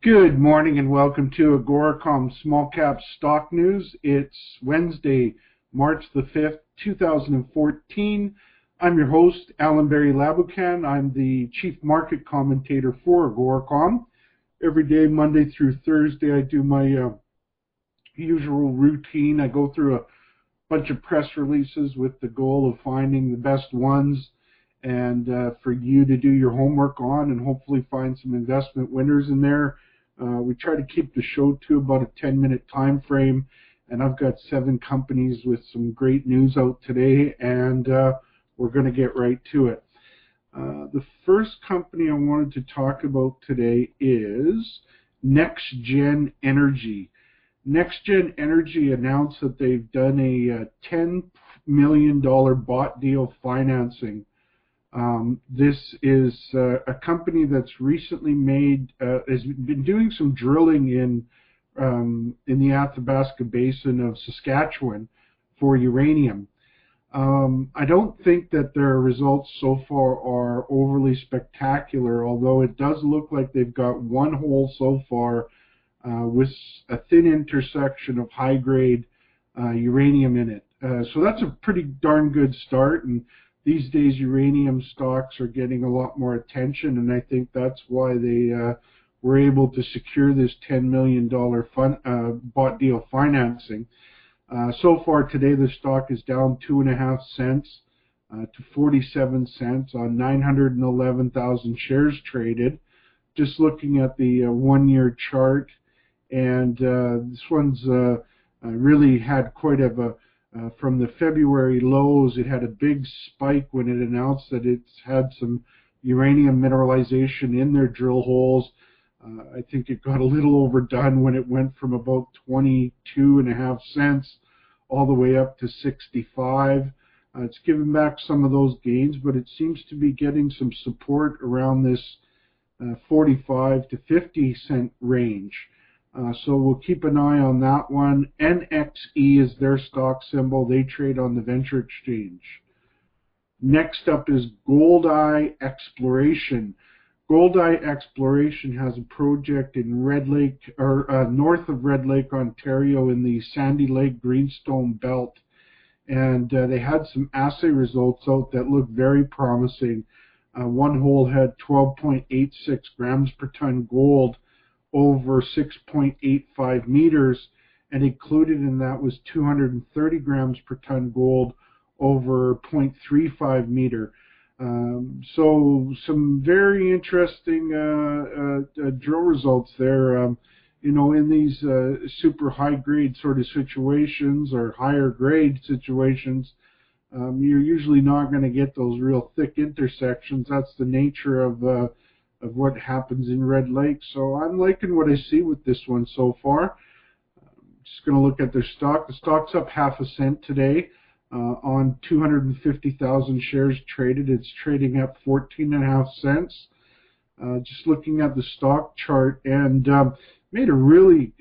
Good morning and welcome to Agoracom Small Cap Stock News. It's Wednesday, March the 5th, 2014. I'm your host, Alan Barry Laboucan. I'm the Chief Market Commentator for Agoracom. Every day, Monday through Thursday, I do my usual routine. I go through a bunch of press releases with the goal of finding the best ones and for you to do your homework on and hopefully find some investment winners in there. We try to keep the show to about a 10-minute time frame, and I've got 7 companies with some great news out today, and we're going to get right to it. The first company I wanted to talk about today is NexGen Energy. NexGen Energy announced that they've done a $10 million bought deal financing. This is a company that's recently has been doing some drilling in the Athabasca Basin of Saskatchewan for uranium. I don't think that their results so far are overly spectacular, although it does look like they've got one hole so far with a thin intersection of high-grade uranium in it. So that's a pretty darn good start, and these days uranium stocks are getting a lot more attention, and I think that's why they were able to secure this $10 million bought deal financing. So far today the stock is down 2.5 cents to 47 cents on 911,000 shares traded. Just looking at the one-year chart, and this one's really had quite a from the February lows. It had a big spike when it announced that it's had some uranium mineralization in their drill holes. I think it got a little overdone when it went from about 22.5 cents all the way up to 65. It's given back some of those gains, but it seems to be getting some support around this 45 to 50 cent range. So we'll keep an eye on that one. NXE is their stock symbol. They trade on the Venture Exchange. Next up is Goldeye Exploration. Goldeye Exploration has a project in Red Lake, or north of Red Lake, Ontario, in the Sandy Lake Greenstone Belt, and they had some assay results out that looked very promising. One hole had 12.86 grams per ton gold over 6.85 meters, and included in that was 230 grams per ton gold over 0.35 meter. So some very interesting drill results there. You know, in these super high grade sort of situations or higher grade situations, you're usually not going to get those real thick intersections. That's the nature of what happens in Red Lake. So I'm liking what I see with this one so far. Just going to look at their stock. The stock's up 0.5 cent today on 250,000 shares traded. It's trading at 14.5 cents. Just looking at the stock chart, and made a really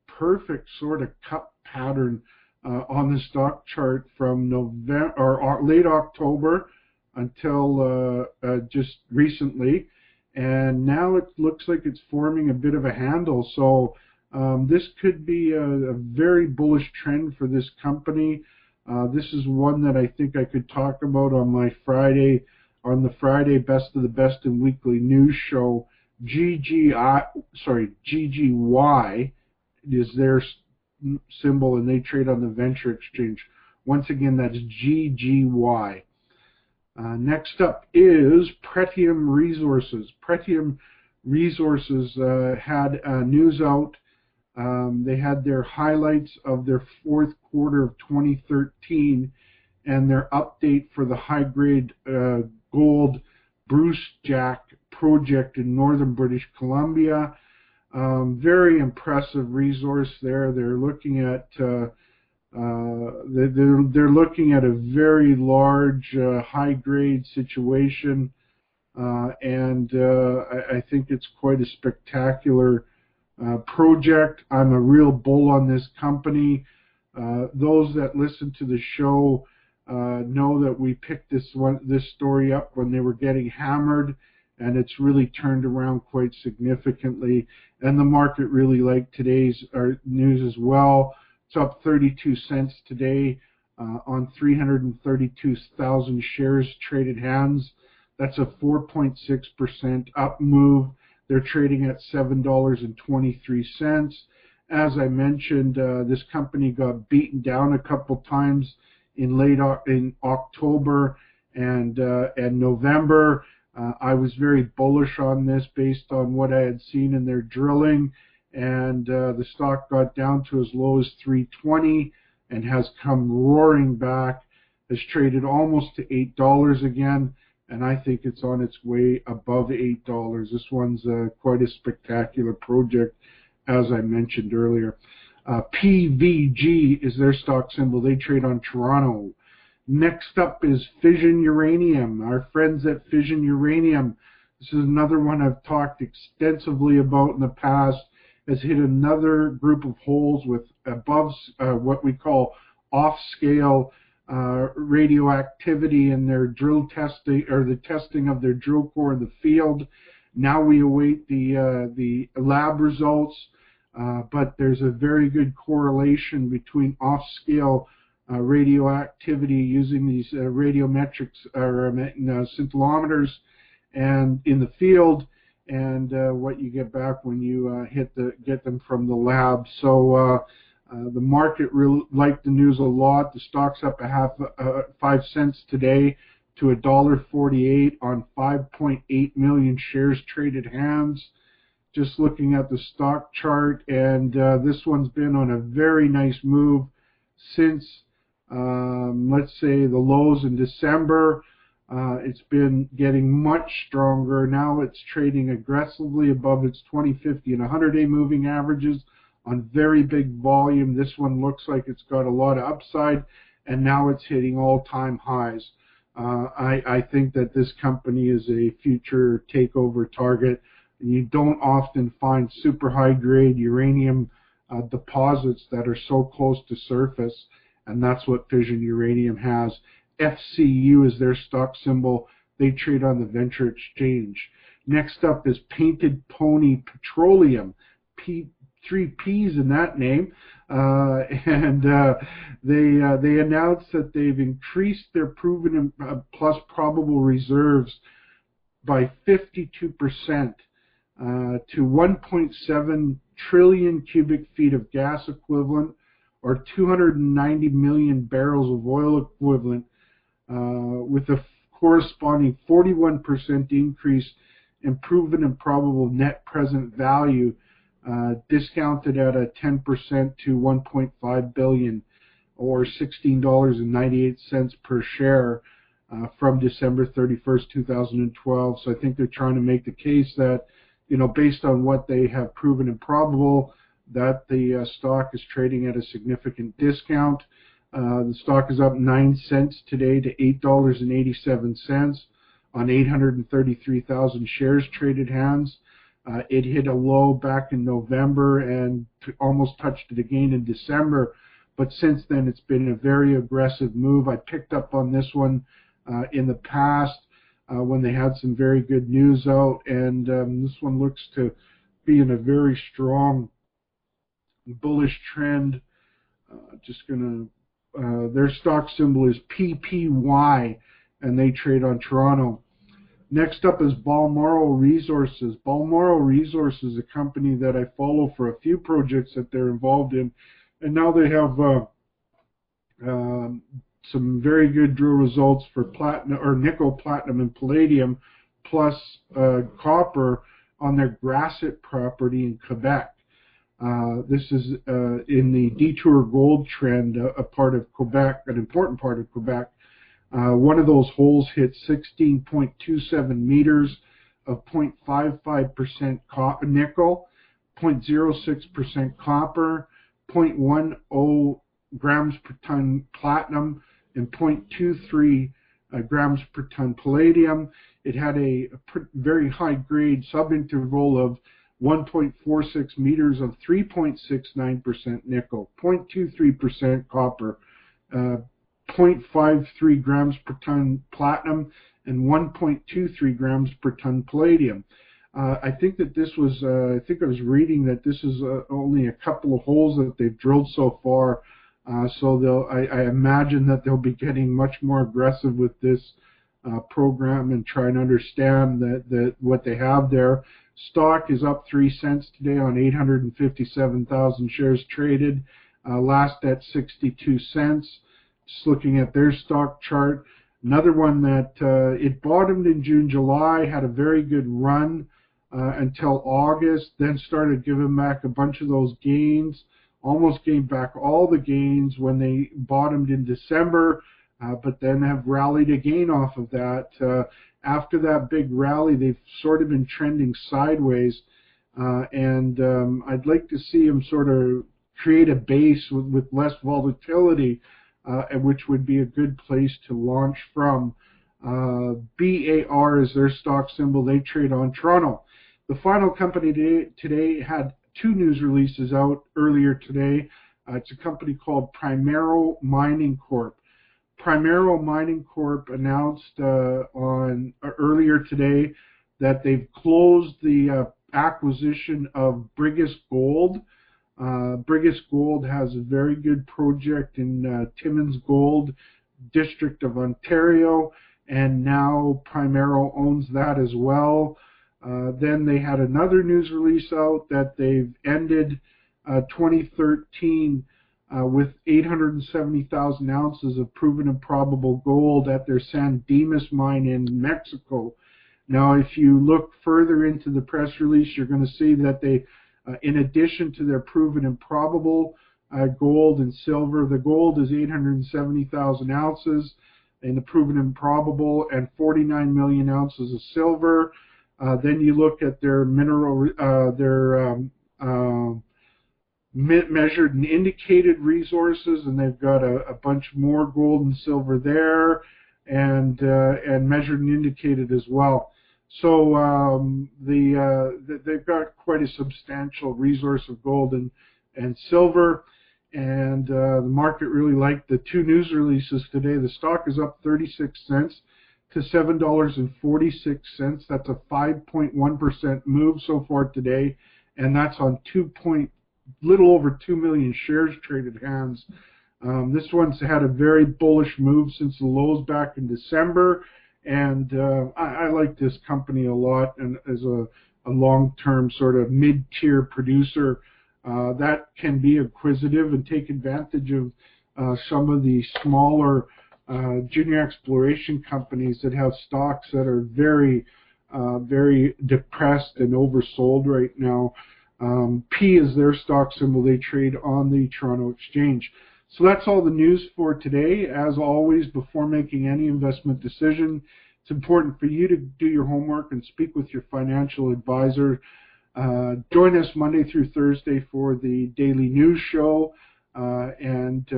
perfect sort of cup pattern on the stock chart from November or late October until just recently. And now it looks like it's forming a bit of a handle. So this could be a very bullish trend for this company. This is one that I think I could talk about on my Friday, on the Friday Best of the Best in Weekly News show. GGY is their symbol, and they trade on the Venture Exchange. Once again, that's GGY. Next up is Pretium Resources. Pretium Resources had news out. They had their highlights of their fourth quarter of 2013 and their update for the high-grade gold Brucejack project in northern British Columbia. Very impressive resource there. They're looking at they're looking at a very large high-grade situation, and I think it's quite a spectacular project. I'm a real bull on this company. Those that listen to the show know that we picked this story up when they were getting hammered, and it's really turned around quite significantly. And the market really liked today's news as well. It's up 32 cents today on 332,000 shares traded hands. That's a 4.6% up move. They're trading at $7.23. As I mentioned, this company got beaten down a couple times in October and November. I was very bullish on this based on what I had seen in their drilling, and the stock got down to as low as 320 and has come roaring back, has traded almost to $8 again, and I think it's on its way above $8. This one's quite a spectacular project, as I mentioned earlier. PVG is their stock symbol. They trade on Toronto. Next up is Fission Uranium. Our friends at Fission Uranium. This is another one I've talked extensively about in the past. Has hit another group of holes with above what we call off-scale radioactivity in their drill testing, or the testing of their drill core in the field. Now we await the lab results, but there's a very good correlation between off-scale radioactivity using these radiometrics or scintillometers and in the field, and what you get back when you get them from the lab. So the market really liked the news a lot. The stock's up 5 cents today to $1.48 on 5.8 million shares traded hands. Just looking at the stock chart, and this one's been on a very nice move since let's say the lows in December. It's been getting much stronger. Now it's trading aggressively above its 20, 50, and 100-day moving averages on very big volume. This one looks like it's got a lot of upside, and now it's hitting all-time highs. I think that this company is a future takeover target. You don't often find super high-grade uranium deposits that are so close to surface, and that's what Fission Uranium has. FCU is their stock symbol. They trade on the Venture Exchange. Next up is Painted Pony Petroleum. 3 P's in that name, and they announced that they've increased their proven plus probable reserves by 52% to 1.7 trillion cubic feet of gas equivalent, or 290 million barrels of oil equivalent, with a corresponding 41% increase in proven and probable net present value, discounted at a 10% to 1.5 billion, or $16.98 per share, from December 31st, 2012. So I think they're trying to make the case that, based on what they have proven and probable, that the stock is trading at a significant discount. The stock is up 9 cents today to $8.87 on 833,000 shares traded hands. It hit a low back in November and almost touched it again in December, but since then it's been a very aggressive move. I picked up on this one in the past when they had some very good news out, and this one looks to be in a very strong bullish trend. Their stock symbol is PPY, and they trade on Toronto. Next up is Balmoral Resources. Balmoral Resources is a company that I follow for a few projects that they're involved in, and now they have some very good drill results for platinum, or nickel, platinum, and palladium, plus copper on their Grasset property in Quebec. This is in the Detour Gold Trend, a part of Quebec, an important part of Quebec. One of those holes hit 16.27 meters of 0.55% nickel, 0.06% copper, 0.10 grams per ton platinum, and 0.23 grams per ton palladium. It had a very high grade subinterval of 1.46 meters of 3.69% nickel, 0.23% copper, 0.53 grams per ton platinum, and 1.23 grams per ton palladium. I think that this was, I think I was reading that this is only a couple of holes that they've drilled so far. So I imagine that they'll be getting much more aggressive with this program and try and understand what they have there. Stock is up 3 cents today on 857,000 shares traded, last at 62 cents. Just looking at their stock chart. Another one that it bottomed in June, July, had a very good run until August, then started giving back a bunch of those gains, almost gained back all the gains when they bottomed in December, but then have rallied again off of that. After that big rally, they've sort of been trending sideways, and I'd like to see them sort of create a base with less volatility, which would be a good place to launch from. BAR is their stock symbol. They trade on Toronto. The final company today had 2 news releases out earlier today. It's a company called Primero Mining Corp. Primero Mining Corp announced earlier today that they've closed the acquisition of Brigus Gold. Brigus Gold has a very good project in Timmins Gold District of Ontario, and now Primero owns that as well. Then they had another news release out that they've ended 2013 with 870,000 ounces of proven and probable gold at their San Dimas mine in Mexico. Now, if you look further into the press release, you're going to see that they, in addition to their proven and probable gold and silver, the gold is 870,000 ounces, and the proven and probable, and 49 million ounces of silver. Then you look at their mineral, measured and indicated resources, and they've got a bunch more gold and silver there, and measured and indicated as well. So they've got quite a substantial resource of gold and silver, and the market really liked the 2 news releases today. The stock is up 36 cents to $7.46. That's a 5.1% move so far today, and that's on little over 2 million shares traded hands. This one's had a very bullish move since the lows back in December, and I like this company a lot, and as a long-term sort of mid-tier producer that can be acquisitive and take advantage of some of the smaller junior exploration companies that have stocks that are very, very depressed and oversold right now. P is their stock symbol. They trade on the Toronto Exchange. So that's all the news for today. As always, before making any investment decision, it's important for you to do your homework and speak with your financial advisor. Join us Monday through Thursday for the daily news show, and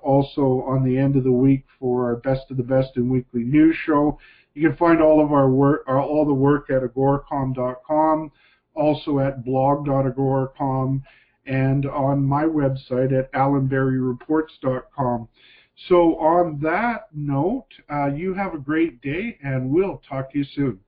also on the end of the week for our Best of the Best and weekly news show. You can find all of our work, all the work at agoracom.com, also at blog.agoracom, and on my website at alanberryreports.com. So on that note, you have a great day, and we'll talk to you soon.